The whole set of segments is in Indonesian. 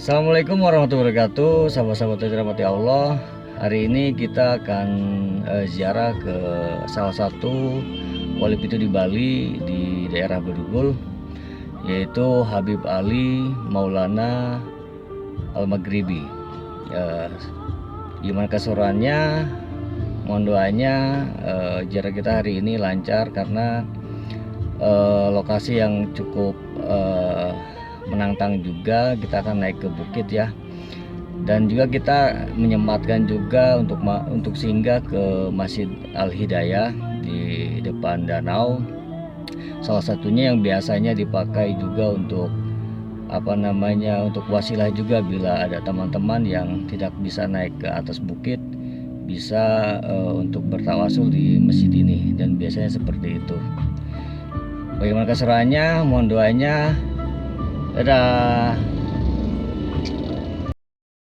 Assalamualaikum warahmatullahi wabarakatuh, sahabat-sahabat yang dirahmati Allah. Hari ini kita akan ziarah ke salah satu wali pitu di Bali, di daerah Bedugul, yaitu Habib Ali Maulana Al-Maghribi. Gimana keseruannya? Mohon doanya ziarah kita hari ini lancar karena lokasi yang cukup menantang juga. Kita akan naik ke bukit ya, dan juga kita menyempatkan juga untuk singgah ke Masjid Al Hidayah di depan danau, salah satunya yang biasanya dipakai juga untuk untuk wasilah juga bila ada teman-teman yang tidak bisa naik ke atas bukit, bisa untuk bertawasul di masjid ini, dan biasanya seperti itu. Bagaimana keseruannya? Mohon doanya. Dadah.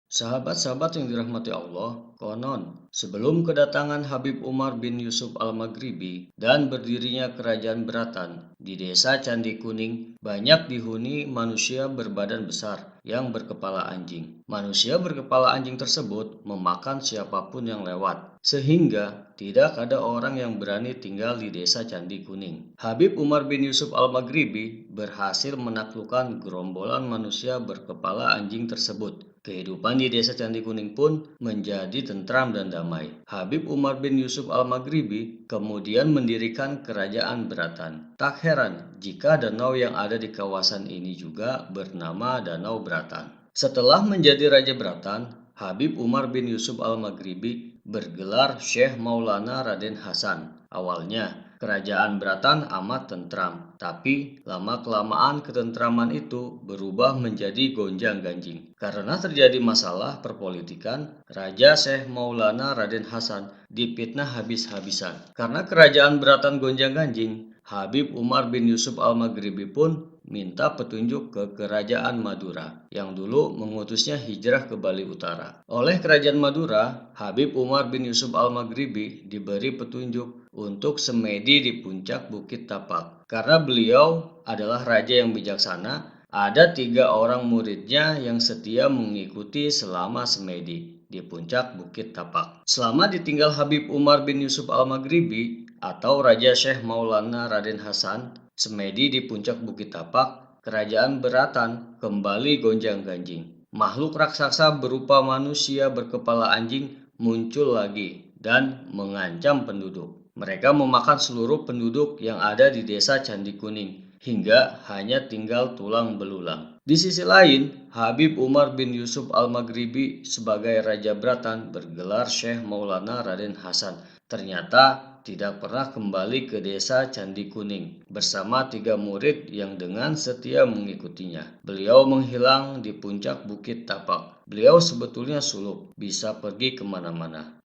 Sahabat-sahabat yang dirahmati Allah, konon sebelum kedatangan Habib Umar bin Yusuf Al-Maghribi dan berdirinya kerajaan Beratan di desa Candi Kuning, banyak dihuni manusia berbadan besar yang berkepala anjing. Manusia berkepala anjing tersebut memakan siapapun yang lewat, sehingga tidak ada orang yang berani tinggal di desa Candi Kuning. Habib Umar bin Yusuf Al-Maghribi berhasil menaklukkan gerombolan manusia berkepala anjing tersebut. Kehidupan di desa Candi Kuning pun menjadi tentram dan damai. Habib Umar bin Yusuf Al-Maghribi kemudian mendirikan kerajaan Beratan. Tak heran jika danau yang ada di kawasan ini juga bernama Danau Beratan. Setelah menjadi Raja Beratan, Habib Umar bin Yusuf Al-Maghribi bergelar Syekh Maulana Raden Hasan. Awalnya, kerajaan Beratan amat tentram, tapi lama-kelamaan ketentraman itu berubah menjadi gonjang-ganjing. Karena terjadi masalah perpolitikan, Raja Syekh Maulana Raden Hasan dipitnah habis-habisan. Karena kerajaan Beratan gonjang-ganjing, Habib Umar bin Yusuf Al-Maghribi pun minta petunjuk ke Kerajaan Madura yang dulu mengutusnya hijrah ke Bali Utara. Oleh Kerajaan Madura, Habib Umar bin Yusuf Al-Maghribi diberi petunjuk untuk semedi di puncak Bukit Tapak. Karena beliau adalah raja yang bijaksana, ada 3 orang muridnya yang setia mengikuti selama semedi di puncak Bukit Tapak. Selama ditinggal Habib Umar bin Yusuf Al-Maghribi atau Raja Syekh Maulana Raden Hasan semedi di puncak Bukit Tapak, kerajaan Beratan kembali gonjang-ganjing. Makhluk raksasa berupa manusia berkepala anjing muncul lagi dan mengancam penduduk. Mereka memakan seluruh penduduk yang ada di desa Candi Kuning hingga hanya tinggal tulang belulang. Di sisi lain, Habib Umar bin Yusuf Al-Maghribi sebagai Raja Beratan bergelar Syekh Maulana Raden Hasan. Ternyata tidak pernah kembali ke desa Candi Kuning bersama 3 murid yang dengan setia mengikutinya. Beliau menghilang di puncak Bukit Tapak. Beliau sebetulnya suluk, bisa pergi kemana-mana.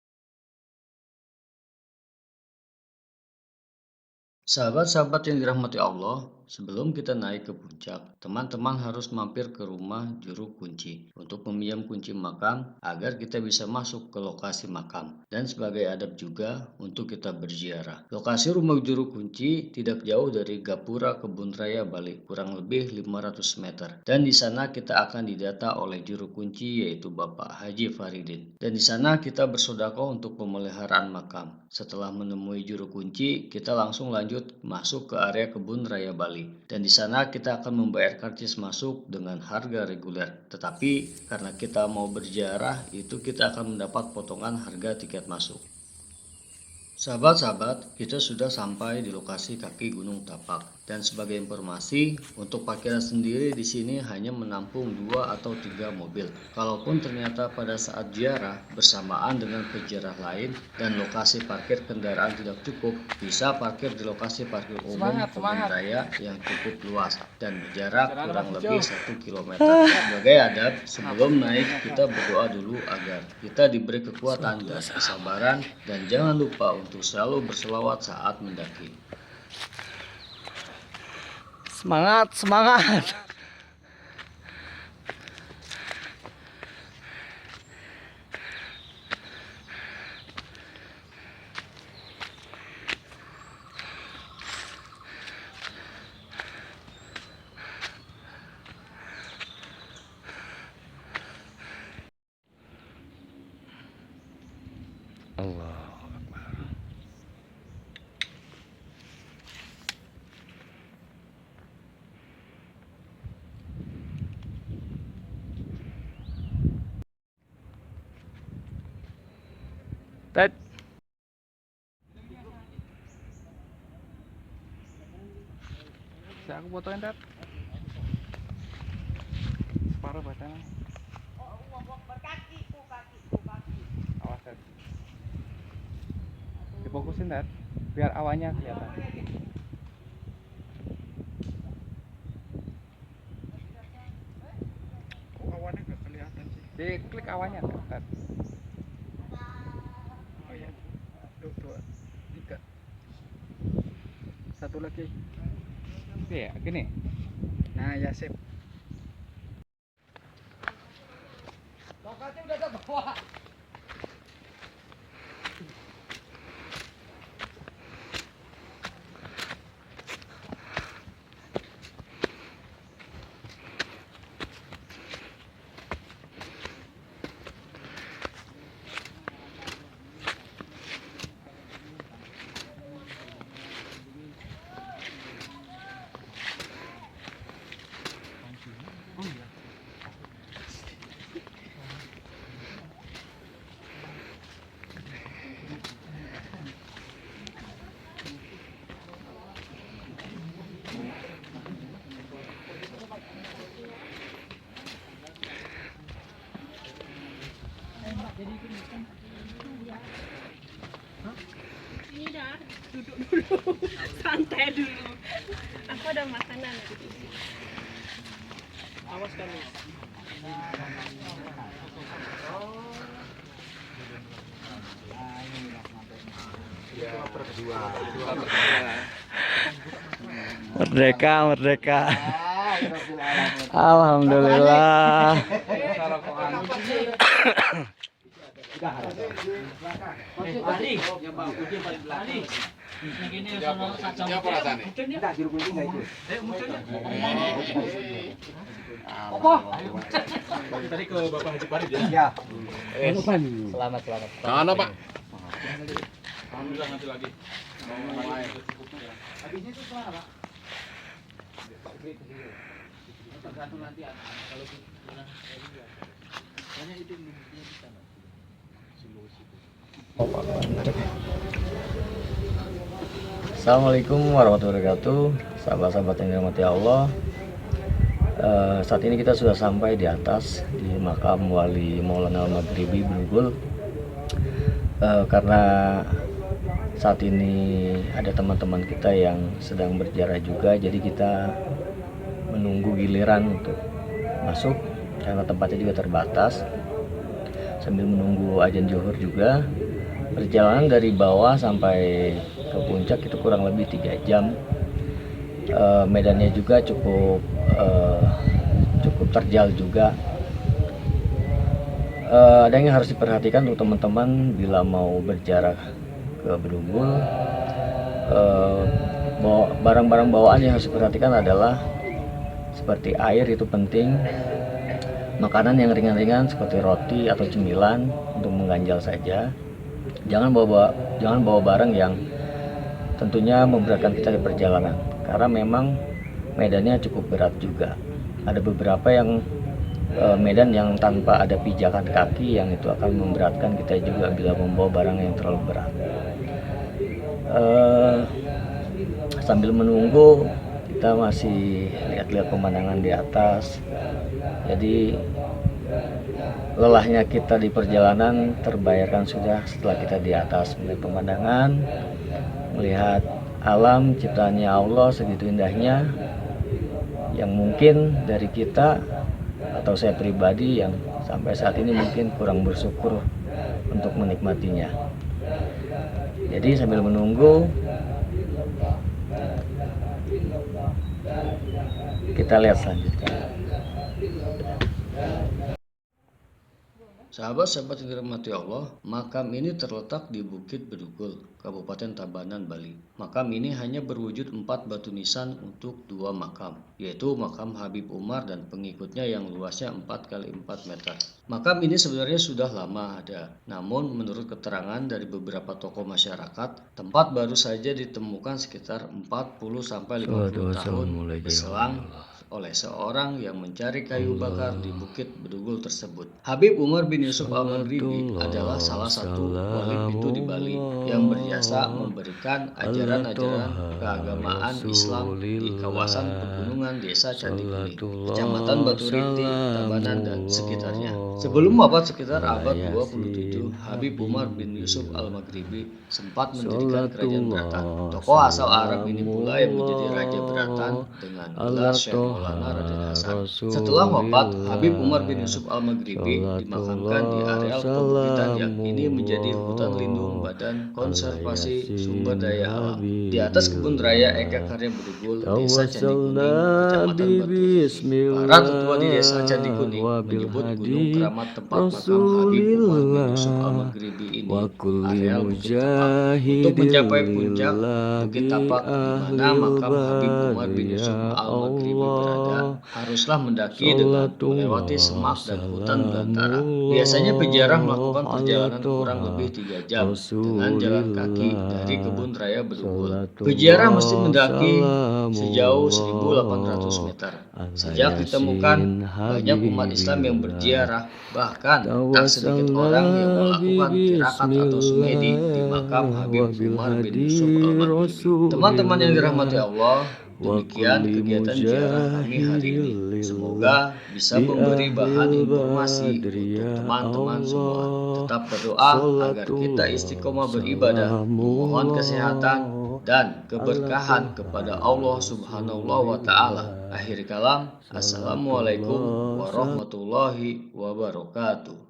Sahabat-sahabat yang dirahmati Allah, sebelum kita naik ke puncak, teman-teman harus mampir ke rumah juru kunci untuk meminjam kunci makam agar kita bisa masuk ke lokasi makam, dan sebagai adab juga untuk kita berziarah. Lokasi rumah juru kunci tidak jauh dari Gapura Kebun Raya Bali, kurang lebih 500 meter. Dan di sana kita akan didata oleh juru kunci yaitu Bapak Haji Faridin. Dan di sana kita bersedekah untuk pemeliharaan makam. Setelah menemui juru kunci, kita langsung lanjut masuk ke area Kebun Raya Bali, dan di sana kita akan membayar karcis masuk dengan harga reguler. Tetapi karena kita mau berziarah, itu kita akan mendapat potongan harga tiket masuk. Sahabat-sahabat, kita sudah sampai di lokasi kaki Gunung Tapak. Dan sebagai informasi, untuk parkiran sendiri di sini hanya menampung 2 atau 3 mobil. Kalaupun ternyata pada saat ziarah bersamaan dengan peziarah lain dan lokasi parkir kendaraan tidak cukup, bisa parkir di lokasi parkir umum Kebun Raya yang cukup luas dan berjarak kurang lebih 1 km. Sebagai adab, sebelum naik kita berdoa dulu agar kita diberi kekuatan dan kesabaran, dan jangan lupa untuk selalu berselawat saat mendaki. Semangat, semangat. Allah Akbar. Tet. Bisa aku fotoin, Tet? Separuh badannya. Awas, Tet. Difokusin, Tet, biar awannya kelihatan. Kok awannya nggak kelihatan sih? Diklik awannya, Tet. Oh iya. 2, 3. Satu lagi. Iya, gini. Nah, ya sip. Lokasi udah ada bawah. Ini dah, duduk dulu, santai dulu. Aku ada makanan. Awas kamu. Merdeka, merdeka. Alhamdulillah. Tadi ke Bapak Haji Farid ya? Ya. Selamat, selamat. Mana, Pak? Alhamdulillah nanti lagi. Habisnya itu kemana, Pak? Tergantung nanti kalau banyak itu di sana. Assalamualaikum warahmatullahi wabarakatuh, sahabat-sahabat yang dirahmati Allah. Saat ini kita sudah sampai di atas di makam Wali Maulana Al-Maghribi Brugul. Karena saat ini ada teman-teman kita yang sedang berziarah juga, jadi kita menunggu giliran untuk masuk karena tempatnya juga terbatas. Sambil menunggu azan zuhur juga. Perjalanan dari bawah sampai ke puncak itu kurang lebih 3 jam. Medannya juga cukup terjal juga. Ada yang harus diperhatikan untuk teman-teman bila mau berjarak ke Brugul. Barang-barang bawaan yang harus diperhatikan adalah seperti air, itu penting. Makanan yang ringan-ringan seperti roti atau cemilan untuk mengganjal saja. Jangan bawa barang yang tentunya memberatkan kita di perjalanan, karena memang medannya cukup berat juga. Ada beberapa yang medan yang tanpa ada pijakan kaki, yang itu akan memberatkan kita juga bila membawa barang yang terlalu berat. Sambil menunggu kita masih lihat-lihat pemandangan di atas. Jadi lelahnya kita di perjalanan terbayarkan sudah setelah kita di atas melihat pemandangan, melihat alam ciptaannya Allah segitu indahnya, yang mungkin dari kita atau saya pribadi yang sampai saat ini mungkin kurang bersyukur untuk menikmatinya. Jadi sambil menunggu kita lihat selanjutnya. Sahabat-sahabat yang dirahmati Allah, makam ini terletak di Bukit Bedugul, Kabupaten Tabanan, Bali. Makam ini hanya berwujud 4 batu nisan untuk 2 makam, yaitu makam Habib Umar dan pengikutnya yang luasnya 4 kali 4 meter. Makam ini sebenarnya sudah lama ada, namun menurut keterangan dari beberapa tokoh masyarakat, tempat baru saja ditemukan sekitar 40-50 tahun berselang oleh seorang yang mencari kayu bakar di Bukit Bedugul tersebut. Habib Umar bin Yusuf Al-Maghribi adalah salah satu wali itu di Bali yang berjasa memberikan ajaran-ajaran keagamaan Islam di kawasan pegunungan Desa Candi Kuning, Kecamatan Batu Rinti, Tabanan dan sekitarnya. Sebelum wafat sekitar abad 27, Habib Umar bin Yusuf Al-Maghribi sempat mendirikan kerajaan Beratan. Tokoh asal Arab ini pula yang menjadi raja Beratan dengan gelar Syekh Maulana Raden Hasan. Setelah wafat, Habib Umar bin Yusuf Al-Maghribi dimakamkan di areal perbukitan yang ini menjadi hutan lindung Badan Konservasi Sumber Daya Alam. Di atas kebun raya Eka Karya Bedugul, Desa Candi Kuning, Kecamatan Batu Rinti. Para tetua di Desa Candi Kuning menyebut Gunung Keramat tempat makam Habib Umar bin Yusuf Al-Maghribi ini areal Bukit Tapak. Untuk mencapai puncak Bukit Tapak di mana makam Habib Umar bin Yusuf Al-Maghribi berada, haruslah mendaki dengan melewati semak dan hutan belantara. Biasanya peziarah melakukan perjalanan kurang lebih 3 jam dengan jalan kaki dari kebun raya Bedugul. Peziarah mesti mendaki sejauh 1.800 meter. Sejak ditemukan banyak umat Islam yang berziarah, bahkan tak sedikit orang yang melakukan tirakat atau semedi di makam Habib Umar bin Yusuf Al-Maghribi. Teman-teman yang dirahmati Allah, demikian kegiatan ziarah kami hari ini. Semoga bisa memberi bahan informasi untuk teman-teman semua. Tetap berdoa agar kita istiqomah beribadah, memohon kesehatan dan keberkahan kepada Allah Subhanahu wa Ta'ala. Akhir kalam, Assalamualaikum warahmatullahi wabarakatuh.